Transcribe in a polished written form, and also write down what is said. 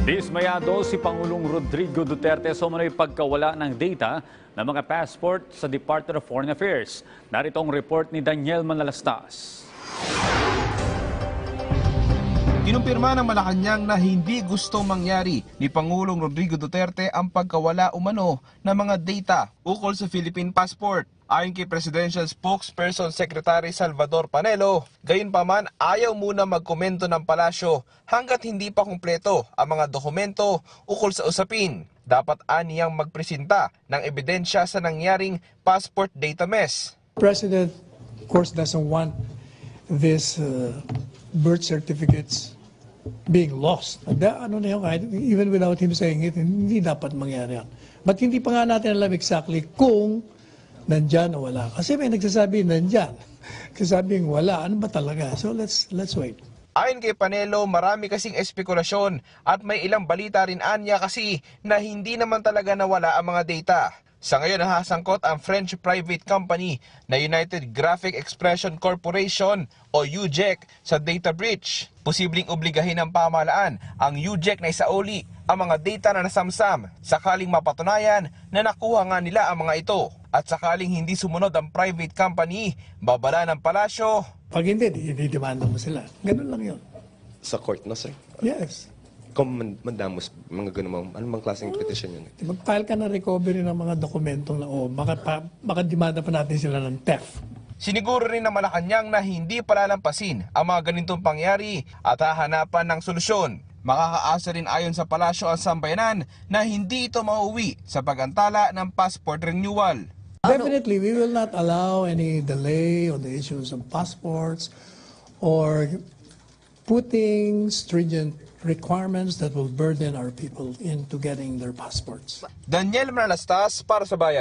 Dismayado si Pangulong Rodrigo Duterte sa umano'y pagkawala ng data ng mga passport sa Department of Foreign Affairs. Narito ang report ni Daniel Manalastas. Kinumpirma ng Malacanang na hindi gusto mangyari ni Pangulong Rodrigo Duterte ang pagkawala umano ng mga data ukol sa Philippine passport. Ayon kay Presidential Spokesperson Secretary Salvador Panelo, gayunpaman ayaw muna magkomento ng palasyo hanggat hindi pa kumpleto ang mga dokumento ukol sa usapin. Dapat aniyang magpresenta ng ebidensya sa nangyaring passport data mess. President, of course, doesn't want this birth certificates being lost. Even without him saying it, hindi dapat mangyari yan. But hindi pa nga natin alam exactly kung nandyan o wala. Kasi may nagsasabi nandyan. Kasabing wala, ano ba talaga? So let's wait. Ayon kay Panelo, marami kasing espekulasyon at may ilang balita rin anya kasi na hindi naman talaga nawala ang mga data. Sa ngayon nahasangkot ang French private company na United Graphic Expression Corporation o UGEC sa data breach. Posibleng obligahin ng pamahalaan ang UGEC na isauli ang mga data na nasamsam sakaling mapatunayan na nakuha nga nila ang mga ito. At sakaling hindi sumunod ang private company, babala ng palasyo. Pag hindi, i-demanda mo sila. Ganun lang yun. Sa court, no, sir? Yes. Kung mandamos, mga ganun, ano bang klaseng petition yun? Mag-file ka ng recovery ng mga dokumentong na baka demanda pa natin sila ng theft. Siniguro rin ng Malacanang na hindi palalampasin ang mga ganitong pangyari at hahanapan ng solusyon. Makakaasa rin ayon sa palasyo ang sambayanan na hindi ito mauwi sa pagantala ng passport renewal. Definitely, we will not allow any delay on the issues of passports or putting stringent requirements that will burden our people into getting their passports. Daniel Manalastas para sa Bayan.